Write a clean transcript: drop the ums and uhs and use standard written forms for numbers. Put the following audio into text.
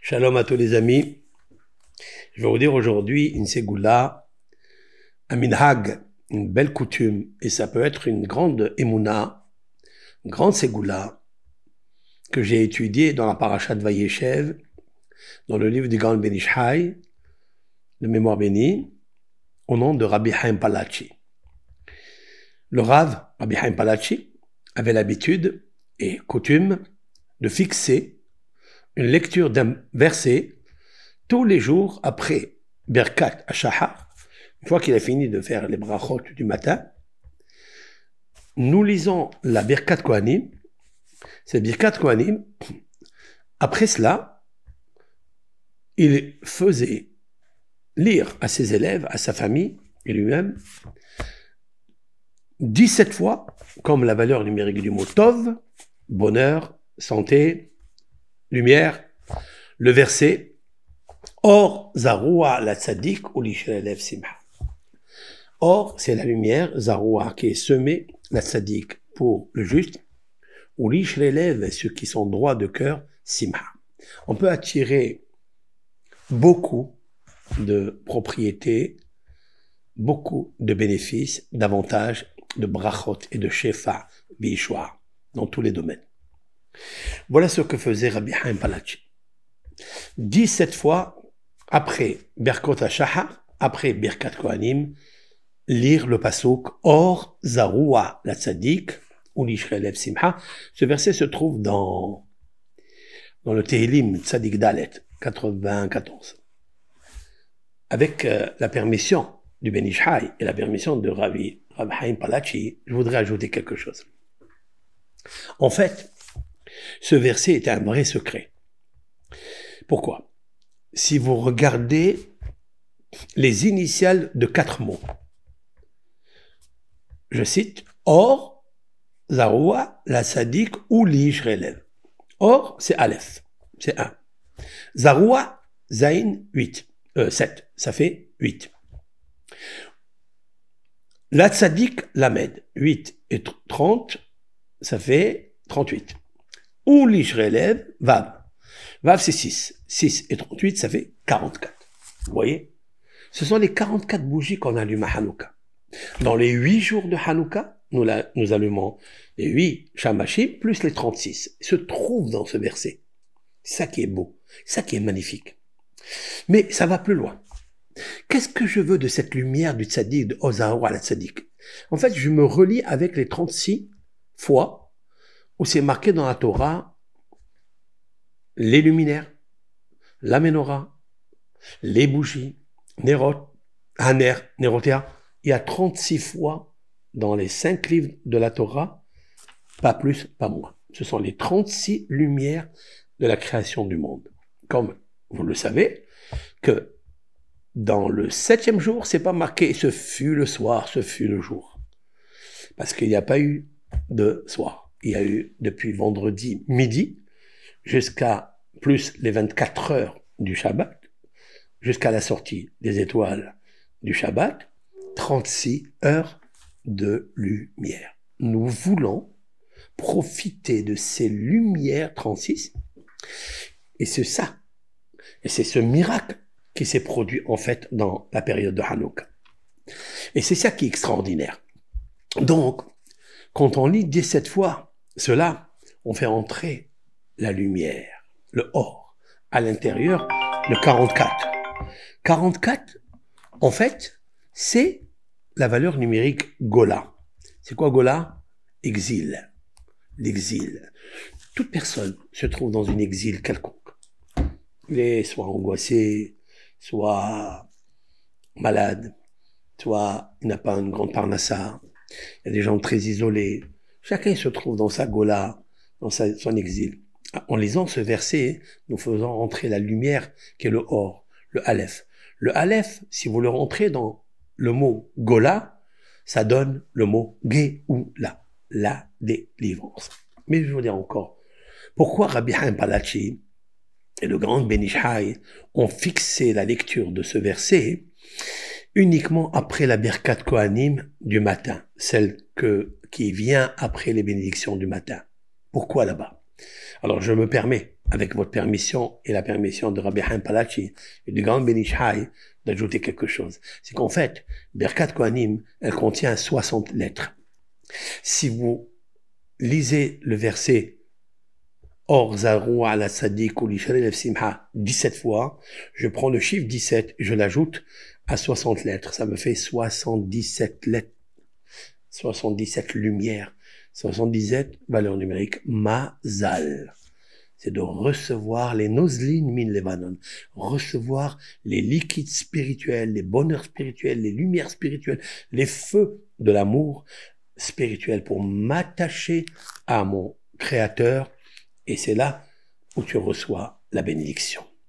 Shalom à tous les amis. Je vais vous dire aujourd'hui une ségoula, un minhag, une belle coutume, et ça peut être une grande émouna, une grande ségoula que j'ai étudiée dans la paracha de Vayeshev, dans le livre du grand Ben Ish Chai, de mémoire bénie, au nom de Rabbi Chaim Palachi. Le Rav, Rabbi Chaim Palachi, avait l'habitude et coutume de fixer une lecture d'un verset tous les jours après Birkat HaShahar. Une fois qu'il a fini de faire les brachot du matin, nous lisons la Birkat Kohanim. Cette Birkat Kohanim, après cela, il faisait lire à ses élèves, à sa famille et lui-même, 17 fois, comme la valeur numérique du mot Tov, bonheur, santé, lumière, le verset Or, Zaroua la Tzadik ou l'Ishrelev Simha. Or, c'est la lumière, Zaroua, qui est semée, la Tzadik pour le juste, ou l'Ishrelev, ceux qui sont droits de cœur, Simha. On peut attirer beaucoup de propriétés, beaucoup de bénéfices, d'avantages, de brachot et de shefa, bishwa, dans tous les domaines. Voilà ce que faisait Rabbi Chaim Palachi. 17 fois, après Birkot HaShahar, après Birkat Kohanim, lire le pasuk Or Zaroua la Tzadik ou l'Ishrelev Simha. Ce verset se trouve dans le Tehillim Tzadik Dalet 94. Avec la permission du Ben Ish Chai et la permission de Rabbi Chaim Palachi, je voudrais ajouter quelque chose. En fait, ce verset est un vrai secret. Pourquoi ? Si vous regardez les initiales de 4 mots, je cite Or, Zaroua, la Tzadik ou l'Ishrelev. Or, c'est Aleph, c'est 1. Zaroua, Zain, 7, ça fait 8. La Tzadik, Lamed, 8 et 30, ça fait 38. Ou l'Ishrelev, Vav. Vav, c'est 6. 6 et 38, ça fait 44. Vous voyez ? Ce sont les 44 bougies qu'on allume à Hanouka. Dans les 8 jours de Hanouka, nous allumons les 8 Shamashim plus les 36. Ils se trouvent dans ce verset. C'est ça qui est beau. C'est ça qui est magnifique. Mais ça va plus loin. Qu'est-ce que je veux de cette lumière du tzaddik, de Ozaroua à la tzaddik ? En fait, je me relie avec les 36 fois où c'est marqué dans la Torah les luminaires, la menorah, les bougies, Nerot, Haner, Nerotea. Il y a 36 fois dans les 5 livres de la Torah, pas plus, pas moins. Ce sont les 36 lumières de la création du monde. Comme vous le savez, que dans le 7e jour, c'est pas marqué « ce fut le soir, ce fut le jour ». Parce qu'il n'y a pas eu de soir. Il y a eu depuis vendredi midi jusqu'à plus les 24 heures du Shabbat, jusqu'à la sortie des étoiles du Shabbat, 36 heures de lumière. Nous voulons profiter de ces lumières 36, et c'est ça, et c'est ce miracle qui s'est produit en fait dans la période de Hanouka. Et c'est ça qui est extraordinaire. Donc, quand on lit 17 fois cela, on fait entrer la lumière, le or, à l'intérieur, le 44. 44, en fait, c'est la valeur numérique Gola. C'est quoi Gola ? Exil. L'exil. Toute personne se trouve dans une exil quelconque. Il est soit angoissé, soit malade, soit il n'a pas une grande parnassa. Il y a des gens très isolés. Chacun se trouve dans sa Gola, dans son exil. En lisant ce verset, nous faisons entrer la lumière qui est le Or, le Aleph. Le Aleph, si vous le rentrez dans le mot Gola, ça donne le mot Géoula, la délivrance. Mais je veux vous dire encore, pourquoi Rabbi Chaim Palachi et le grand Ben Ish Chai ont fixé la lecture de ce verset uniquement après la Birkat Kohanim du matin, celle qui vient après les bénédictions du matin. Pourquoi là-bas ? Alors je me permets avec votre permission et la permission de Rabbi Haim Palachi et du grand Ben Ish Hai, d'ajouter quelque chose. C'est qu'en fait, Birkat Kohanim, elle contient 60 lettres. Si vous lisez le verset Or Zarou ala Sadik ou Lishrelev Simha 17 fois, je prends le chiffre 17, je l'ajoute à 60 lettres. Ça me fait 77 lettres, 77 lumières, 77 valeurs numériques, Mazal. C'est de recevoir les nozlin min levanon, recevoir les liquides spirituels, les bonheurs spirituels, les lumières spirituelles, les feux de l'amour spirituel pour m'attacher à mon Créateur. Et c'est là où tu reçois la bénédiction.